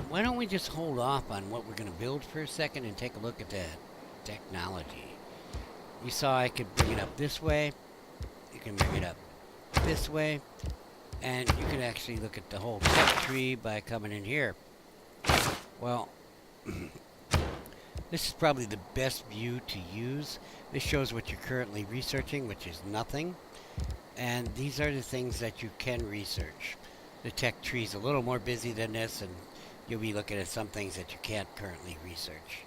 why don't we just hold off on what we're going to build for a second and take a look at the technology? You saw I could bring it up this way. You can bring it up this way. And you can actually look at the whole tech tree by coming in here. Well, this is probably the best view to use. This shows what you're currently researching, which is nothing. And these are the things that you can research. The tech tree is a little more busy than this, and you'll be looking at some things that you can't currently research.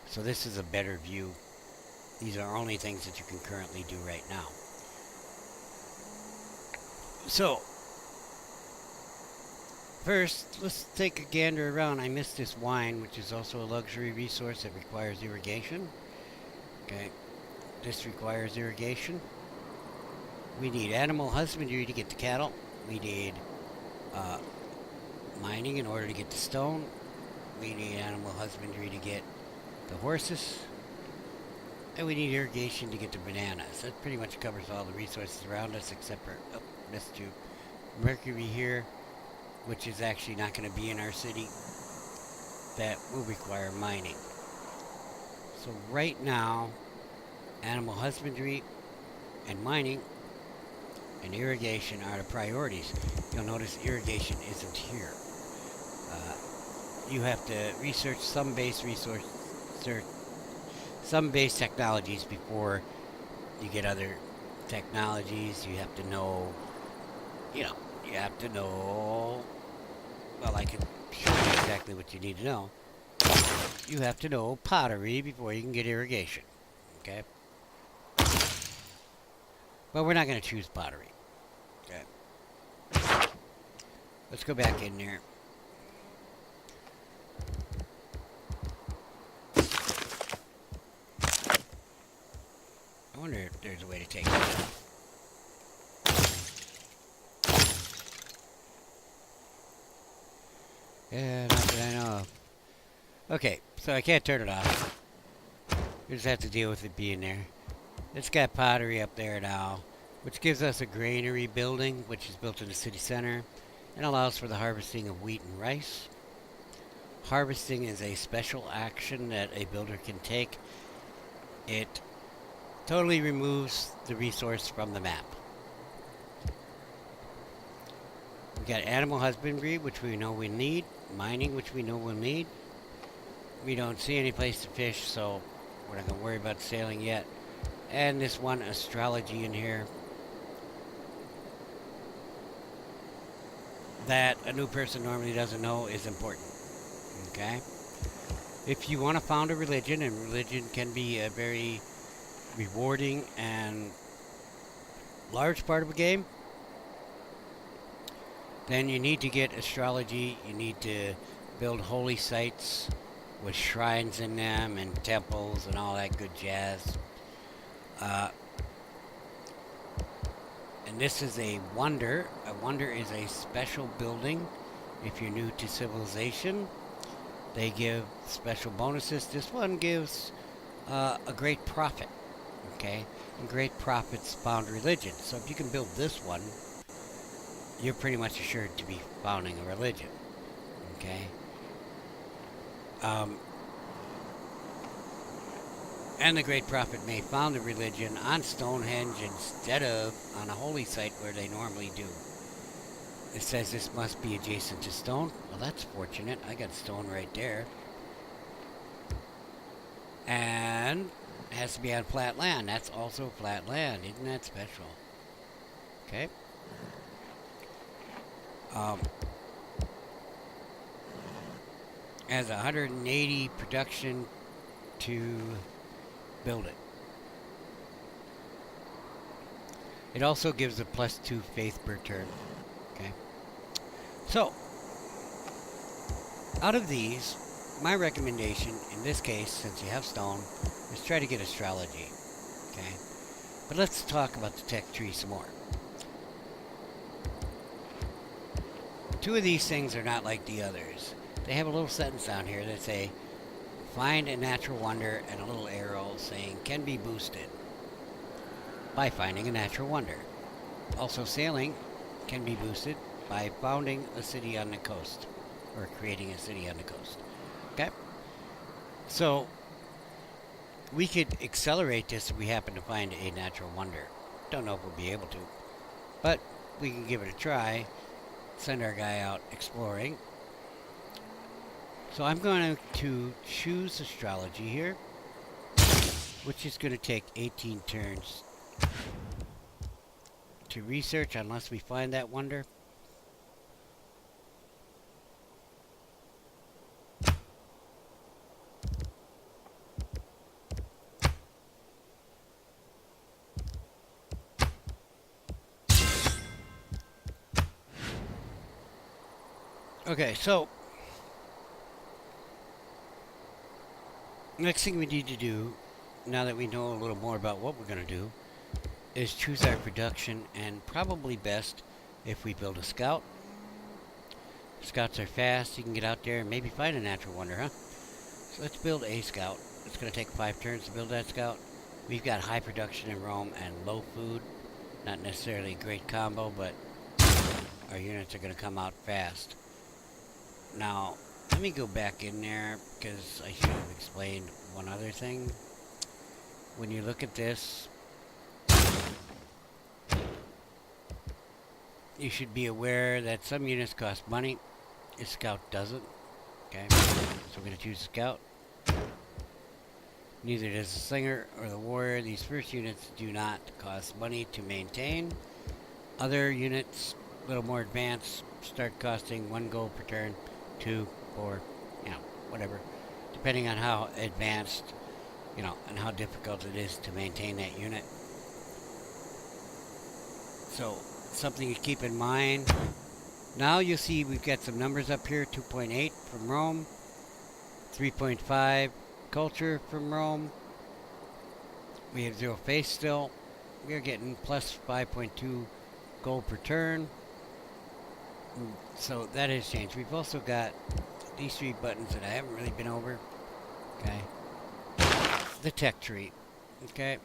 So this is a better view. These are only things that you can currently do right now. So, first, let's take a gander around. I missed this wine, which is also a luxury resource that requires irrigation. Okay, this requires irrigation. We need animal husbandry to get the cattle. We need mining in order to get the stone. We need animal husbandry to get the horses. And we need irrigation to get the bananas. That pretty much covers all the resources around us except for, missed you, Mercury here, which is actually not going to be in our city. That will require mining. So right now, animal husbandry and mining and irrigation are the priorities. You'll notice irrigation isn't here. You have to research some base technologies before you get other technologies. You have to know, well, I can show you exactly what you need to know. You have to know pottery before you can get irrigation, okay? Well, we're not going to choose pottery, okay? Let's go back in there. I wonder if there's a way to take this out. Yeah, not that I know of. Okay, so I can't turn it off. We just have to deal with it being there. It's got pottery up there now, which gives us a granary building, which is built in the city center, and allows for the harvesting of wheat and rice. Harvesting is a special action that a builder can take. It totally removes the resource from the map. We got animal husbandry, which we know we need. Mining, which we know we'll need. We don't see any place to fish, so we're not going to worry about sailing yet. And this one astrology in here that a new person normally doesn't know is important. Okay? If you want to found a religion, and religion can be a very rewarding and large part of a game, then you need to get astrology. You need to build holy sites with shrines in them and temples and all that good jazz. And this is a wonder. A wonder is a special building. If you're new to civilization, they give special bonuses. This one gives a great profit. Okay? And great profits found religion. So if you can build this one, you're pretty much assured to be founding a religion. Okay? And the great prophet may found a religion on Stonehenge instead of on a holy site where they normally do. It says this must be adjacent to stone. Well, that's fortunate. I got stone right there. And it has to be on flat land. That's also flat land. Isn't that special? Okay. Has 180 production to build it. It also gives a +2 faith per turn. Okay. So, out of these, my recommendation in this case, since you have stone, is try to get astrology. Okay. But let's talk about the tech tree some more. Two of these things are not like the others. They have a little sentence down here that say, find a natural wonder, and a little arrow saying can be boosted by finding a natural wonder. Also, sailing can be boosted by founding a city on the coast. or creating a city on the coast. Okay? So we could accelerate this if we happen to find a natural wonder. Don't know if we'll be able to, but we can give it a try. Send our guy out exploring. So I'm going to choose astrology here, which is going to take 18 turns to research unless we find that wonder. Okay, so next thing we need to do, now that we know a little more about what we're going to do, is choose our production, and probably best if we build a scout. Scouts are fast, you can get out there and maybe find a natural wonder, huh? So let's build a scout. It's going to take 5 turns to build that scout. We've got high production in Rome and low food. Not necessarily a great combo, but our units are going to come out fast. Now, let me go back in there because I should have explained one other thing. When you look at this, you should be aware that some units cost money. A scout doesn't. Okay, so we're going to choose a scout. Neither does the slinger or the warrior. These first units do not cost money to maintain. Other units, a little more advanced, start costing 1 gold per turn, 2, 4, whatever. Depending on how advanced, and how difficult it is to maintain that unit. So, something to keep in mind. Now you'll see we've got some numbers up here. 2.8 from Rome, 3.5 culture from Rome. We have 0 faith still. We're getting plus 5.2 gold per turn. So that has changed. We've also got these 3 buttons that I haven't really been over. Okay. The tech tree. Okay.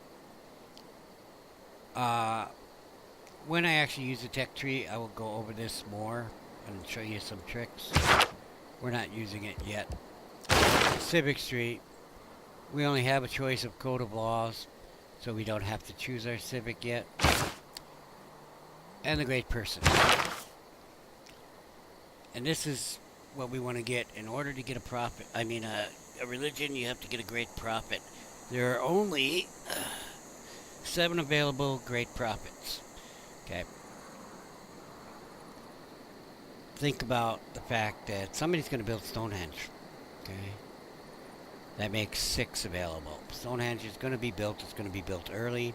When I actually use the tech tree, I will go over this more and show you some tricks. We're not using it yet. Civics tree. We only have a choice of code of laws, so we don't have to choose our civic yet. And the great person. And this is what we want to get. In order to get a prophet, a religion, you have to get a great prophet. There are only 7 available great prophets. Okay. Think about the fact that somebody's going to build Stonehenge. Okay. That makes 6 available. Stonehenge is going to be built. It's going to be built early.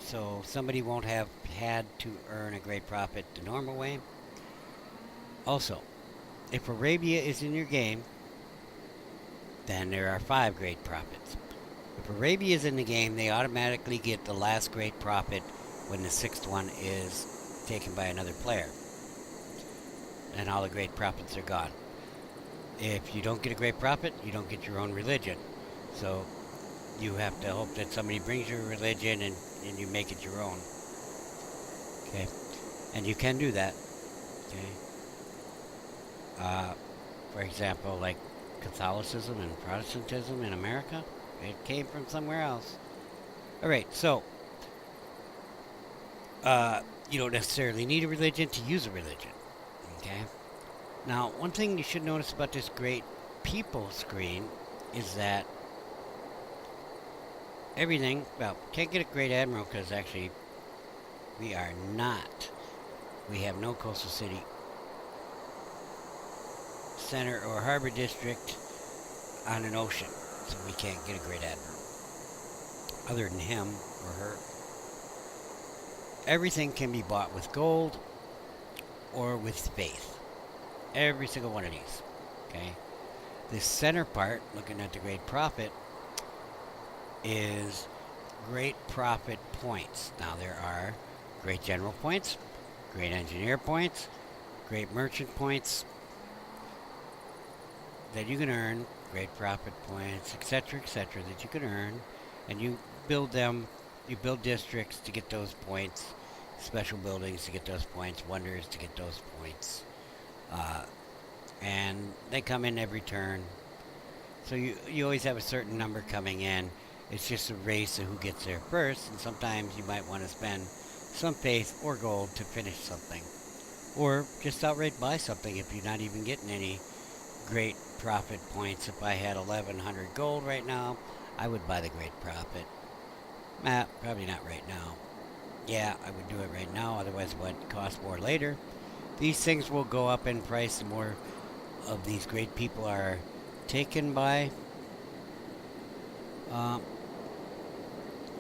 So somebody won't have had to earn a great prophet the normal way. Also, if Arabia is in your game, then there are 5 great prophets. If Arabia is in the game, they automatically get the last great prophet when the 6th one is taken by another player. And all the great prophets are gone. If you don't get a great prophet, you don't get your own religion. So you have to hope that somebody brings you a religion and you make it your own. Okay. And you can do that. Okay. For example, like Catholicism and Protestantism in America, it came from somewhere else. Alright, so you don't necessarily need a religion to use a religion. Okay? Now, one thing you should notice about this great people screen is that everything, can't get a great admiral because actually we are not. We have no coastal city, center, or harbor district on an ocean, so we can't get a great admiral other than him or her. Everything can be bought with gold or with faith. Every single one of these. Okay? This center part, looking at the great prophet, is great prophet points. Now there are great general points, great engineer points, great merchant points that you can earn, great prophet points, etc., that you can earn, and you build them. You build districts to get those points, special buildings to get those points, wonders to get those points. uh, and they come in every turn. So you always have a certain number coming in. It's just a race of who gets there first, and sometimes you might want to spend some faith or gold to finish something. Or just outright buy something if you're not even getting any great profit points. If I had 1100 gold right now, I would buy the great profit. Probably not right now. Yeah, I would do it right now, otherwise it would cost more later. These things will go up in price the more of these great people are taken by. Uh,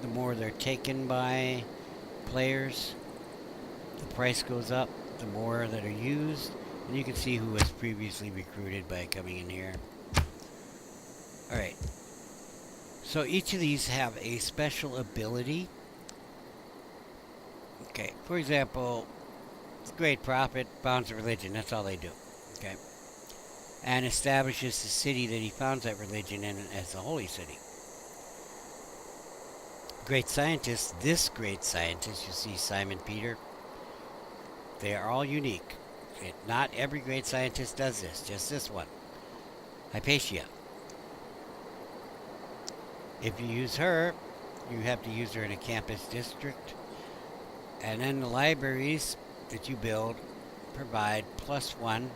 the more they're taken by players, the price goes up. The more that are used, and you can see who was previously recruited by coming in here. Alright, so each of these have a special ability. Okay, for example, Great Prophet founds a religion, that's all they do. Okay, and establishes the city that he founds that religion in as a holy city. Great Scientist, this Great Scientist, you see Simon Peter, they are all unique. Not every great scientist does this, just this one. Hypatia. If you use her, you have to use her in a campus district. And then the libraries that you build provide +1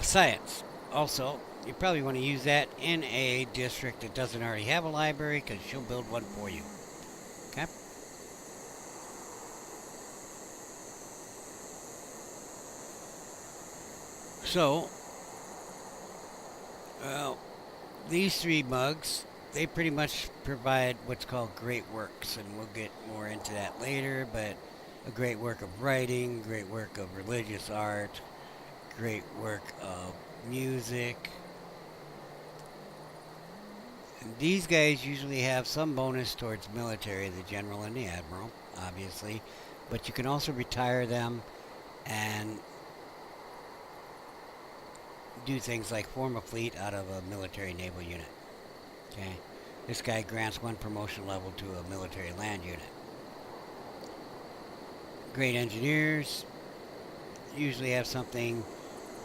science. Also, you probably want to use that in a district that doesn't already have a library because she'll build one for you. Okay? So, well, these three mugs, they pretty much provide what's called great works, and we'll get more into that later, but a great work of writing, great work of religious art, great work of music. And these guys usually have some bonus towards military, the general and the admiral, obviously, but you can also retire them and do things like form a fleet out of a military naval unit. Okay, this guy grants 1 promotion level to a military land unit. Great engineers usually have something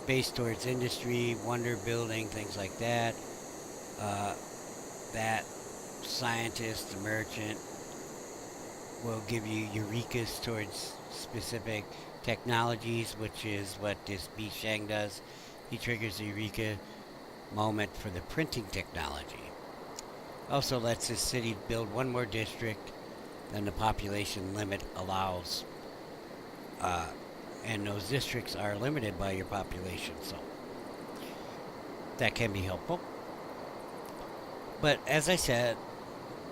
based towards industry, wonder building, things like that. That scientist, the merchant, will give you eurekas towards specific technologies, which is what this B Shang does. He triggers the eureka moment for the printing technology. Also lets this city build 1 more district than the population limit allows. And those districts are limited by your population, so that can be helpful. But as I said,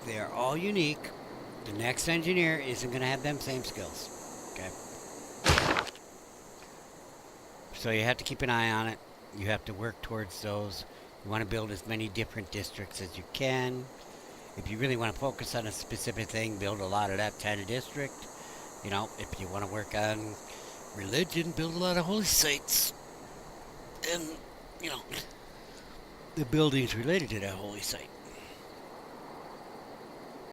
they are all unique. The next engineer isn't going to have them same skills. Okay? So you have to keep an eye on it. You have to work towards those. You want to build as many different districts as you can. If you really want to focus on a specific thing, build a lot of that kind of district. You know, if you want to work on religion, build a lot of holy sites. And, you know, the buildings related to that holy site.